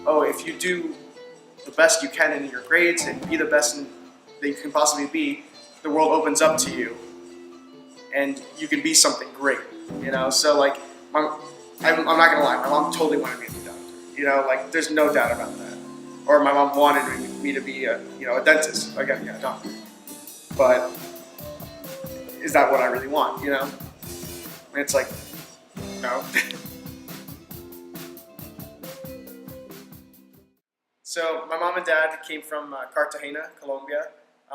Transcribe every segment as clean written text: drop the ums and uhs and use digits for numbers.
oh, if you do the best you can in your grades and be the best that you can possibly be, the world opens up to you, and you can be something great. You know, so like, I'm not gonna lie, my mom totally wanted me to be a doctor. You know, like there's no doubt about that. Or my mom wanted me to be a dentist. Again, yeah, a doctor. But is that what I really want? You know, and it's like, no. So my mom and dad came from Cartagena, Colombia.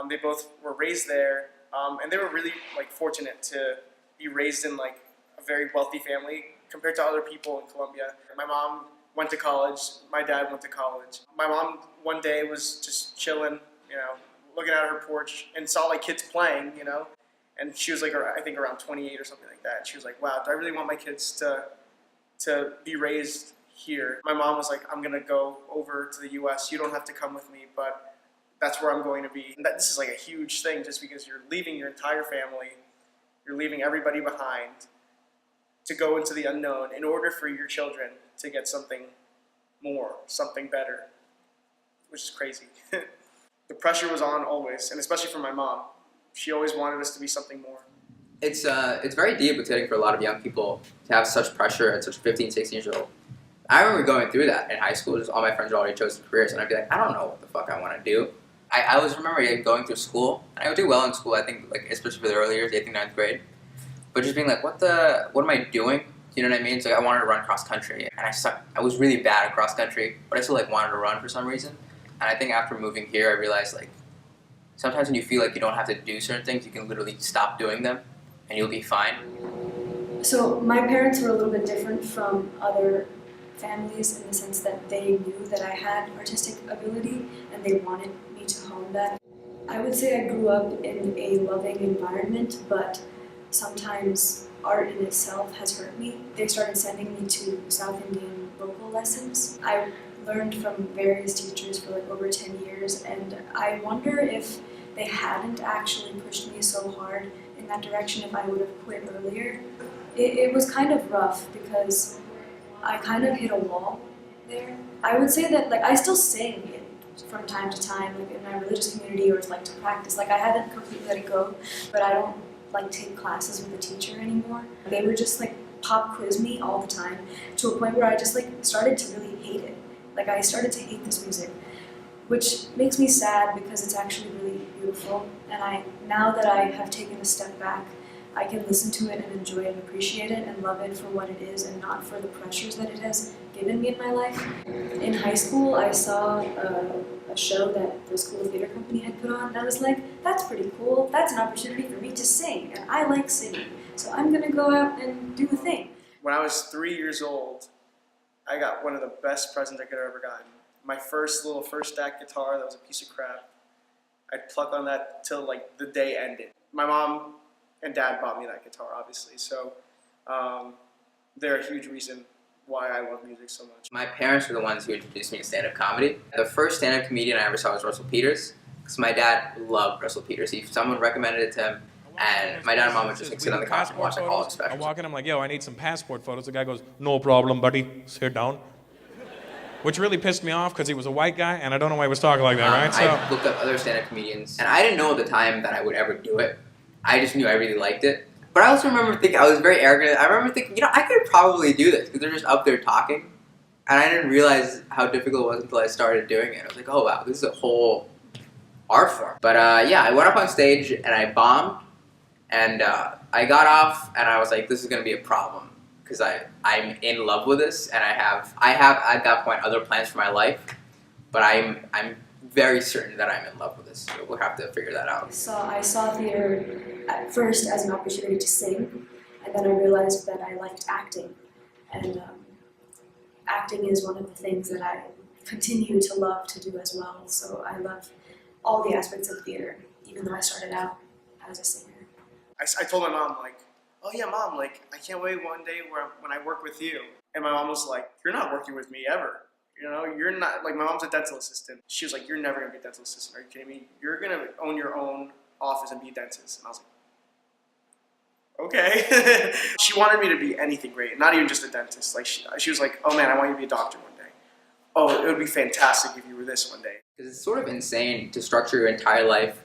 They both were raised there, and they were really like fortunate to be raised in like a very wealthy family compared to other people in Colombia. My mom went to college. My dad went to college. My mom one day was just chilling, looking out her porch and saw like kids playing, and she was like, I think around 28 or something like that. She was like, wow, do I really want my kids to be raised here? My mom was like, I'm gonna go over to the US. You don't have to come with me, but that's where I'm going to be. And this is like a huge thing just because you're leaving your entire family, you're leaving everybody behind to go into the unknown in order for your children to get something more, something better, which is crazy. The pressure was on always, and especially for my mom. She always wanted us to be something more. It's very debilitating for a lot of young people to have such pressure at such 15, 16 years old. I remember going through that in high school. Just all my friends had already chosen careers, and I'd be like, I don't know what the fuck I want to do. I always remember going through school, and I would do well in school, I think, like especially for the early years, 8th and 9th grade. But just being like, what am I doing? You know what I mean? So I wanted to run cross country, and I sucked. I was really bad at cross country, but I still like wanted to run for some reason. And I think after moving here, I realized like sometimes when you feel like you don't have to do certain things, you can literally stop doing them, and you'll be fine. So my parents were a little bit different from other families in the sense that they knew that I had artistic ability and they wanted me to hone that. I would say I grew up in a loving environment, but sometimes art in itself has hurt me. They started sending me to South Indian vocal lessons. I learned from various teachers for like over 10 years, and I wonder if they hadn't actually pushed me so hard in that direction, if I would have quit earlier. It was kind of rough because I kind of hit a wall there. I would say that like I still sing from time to time, like in my religious community, or like to practice. Like I haven't completely let it go, but I don't like take classes with a teacher anymore. They would just like pop quiz me all the time to a point where I just like started to really hate it. Like I started to hate this music, which makes me sad because it's actually really beautiful. And now that I have taken a step back, I can listen to it and enjoy it and appreciate it and love it for what it is and not for the pressures that it has given me in my life. In high school, I saw a show that the school theater company had put on, and I was like, that's pretty cool. That's an opportunity for me to sing, and I like singing. So I'm gonna go out and do the thing. When I was 3 years old, I got one of the best presents I could have ever gotten. My first stack guitar that was a piece of crap. I'd pluck on that till like the day ended. My mom and dad bought me that guitar, obviously, so they're a huge reason why I love music so much. My parents were the ones who introduced me to stand-up comedy. The first stand-up comedian I ever saw was Russell Peters, because my dad loved Russell Peters. Someone recommended it to him, and my dad and mom would just like, sit on the couch and watch like all his specials. I walk in, I'm like, yo, I need some passport photos. The guy goes, no problem, buddy, sit down. Which really pissed me off because he was a white guy, and I don't know why he was talking like that, right? I looked up other stand-up comedians, and I didn't know at the time that I would ever do it. I just knew I really liked it. But I also remember thinking, I was very arrogant. I remember thinking, I could probably do this because they're just up there talking. And I didn't realize how difficult it was until I started doing it. I was like, oh wow, this is a whole art form. But yeah, I went up on stage and I bombed. And I got off and I was like, this is going to be a problem. Because I'm in love with this and I have at that point other plans for my life. But I'm very certain that I'm in love with this, so we'll have to figure that out. So I saw theater at first as an opportunity to sing, and then I realized that I liked acting. And acting is one of the things that I continue to love to do as well. So I love all the aspects of theater, even though I started out as a singer. I told my mom, like, oh yeah, Mom, like, I can't wait one day when I work with you. And my mom was like, you're not working with me ever. You're not, like, my mom's a dental assistant. She was like, you're never going to be a dental assistant. Are you kidding me? You're going to own your own office and be a dentist. And I was like, okay. She wanted me to be anything great, not even just a dentist. Like, she was like, oh man, I want you to be a doctor one day. oh, it would be fantastic if you were this one day. Because it's sort of insane to structure your entire life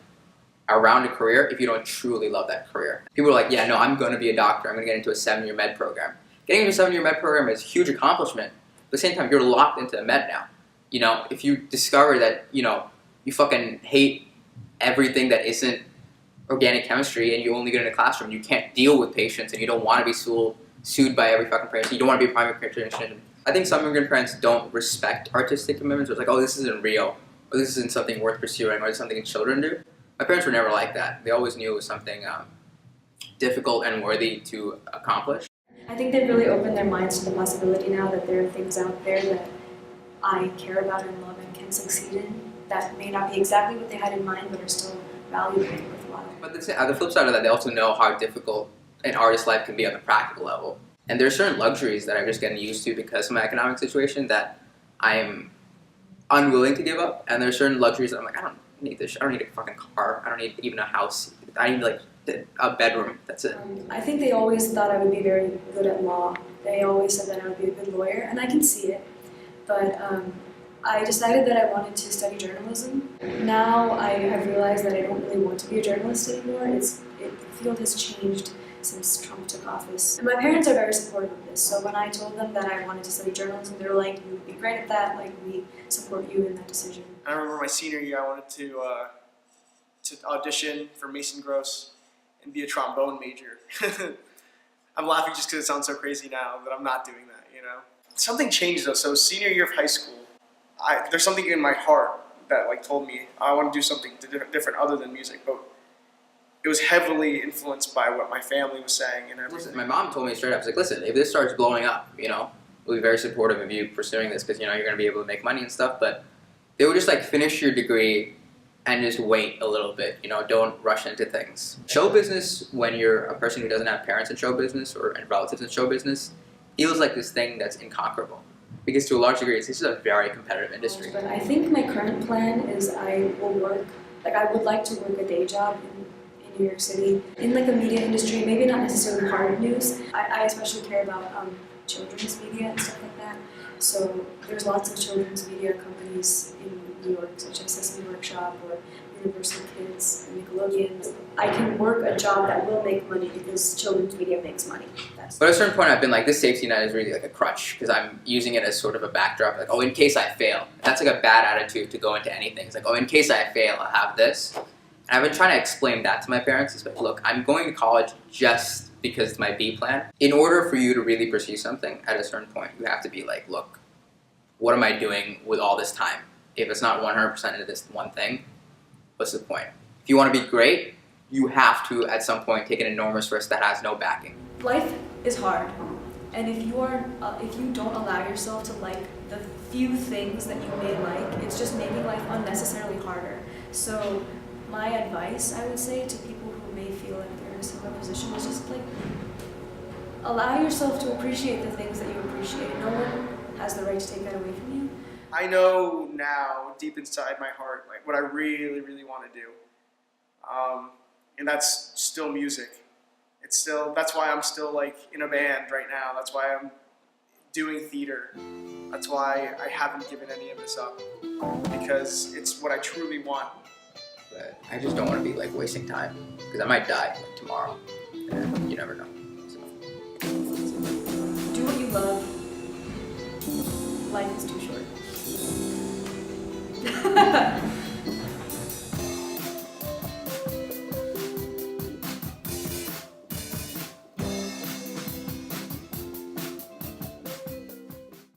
around a career if you don't truly love that career. People are like, yeah, no, I'm going to be a doctor. I'm going to get into a 7-year med program. Getting into a 7-year med program is a huge accomplishment. But at the same time, you're locked into med now. You know, if you discover that, you know, you fucking hate everything that isn't organic chemistry and you only get in a classroom, you can't deal with patients and you don't want to be sued by every fucking person, you don't want to be a primary care clinician. I think some immigrant parents don't respect artistic commitments. It's like, oh, this isn't real, or this isn't something worth pursuing, or it's something children do. My parents were never like that. They always knew it was something difficult and worthy to accomplish. I think they've really opened their minds to the possibility now that there are things out there that I care about and love and can succeed in that may not be exactly what they had in mind, but are still valuable and worthwhile. But the flip side of that, they also know how difficult an artist's life can be on the practical level. And there are certain luxuries that I'm just getting used to because of my economic situation that I'm unwilling to give up. And there are certain luxuries that I'm like, I don't need this. I don't need a fucking car. I don't need even a house. I need like a bedroom. That's it. I think they always thought I would be very good at law. They always said that I would be a good lawyer, and I can see it. But I decided that I wanted to study journalism. Now I have realized that I don't really want to be a journalist anymore. The field has changed since Trump took office. And my parents are very supportive of this, so when I told them that I wanted to study journalism, they were like, you would be great at that, like, we support you in that decision. I remember my senior year, I wanted to audition for Mason Gross and be a trombone major. I'm laughing just because it sounds so crazy now that I'm not doing that, you know? Something changed though, so senior year of high school, there's something in my heart that like told me I want to do something different other than music, but it was heavily influenced by what my family was saying and everything. My mom told me straight up, she's like, listen, if this starts blowing up, you know, we'll be very supportive of you pursuing this because, you know, you're going to be able to make money and stuff, but they would just like finish your degree and just wait a little bit, you know, don't rush into things. Show business, when you're a person who doesn't have parents in show business or relatives in show business, feels like this thing that's inconquerable. Because to a large degree, this is a very competitive industry. But I think my current plan is I will work, like I would like to work a day job in New York City, in like the media industry, maybe not necessarily hard news. I especially care about children's media and stuff like that. So there's lots of children's media companies in New York, such as Sesame Workshop or Universal Kids, Nickelodeon. I can work a job that will make money because children's media makes money. But at a certain point, I've been like, this safety net is really like a crutch because I'm using it as sort of a backdrop. Like, oh, in case I fail. That's like a bad attitude to go into anything. It's like, oh, in case I fail, I'll have this. And I've been trying to explain that to my parents. It's like, look, I'm going to college just because it's my B plan. In order for you to really pursue something at a certain point, you have to be like, look, what am I doing with all this time? If it's not 100% into this one thing, what's the point? If you want to be great, you have to, at some point, take an enormous risk that has no backing. Life is hard, and if you don't allow yourself to like the few things that you may like, it's just making life unnecessarily harder. So my advice, I would say, to people who may feel like they're in a similar position is just like allow yourself to appreciate the things that you appreciate. No one has the right to take that away from you. I know now, deep inside my heart, like what I really, really want to do, and that's still music. It's still, that's why I'm still like in a band right now. That's why I'm doing theater. That's why I haven't given any of this up, because it's what I truly want. But I just don't want to be like wasting time because I might die like tomorrow, and you never know. So. Do what you love. Life is too short.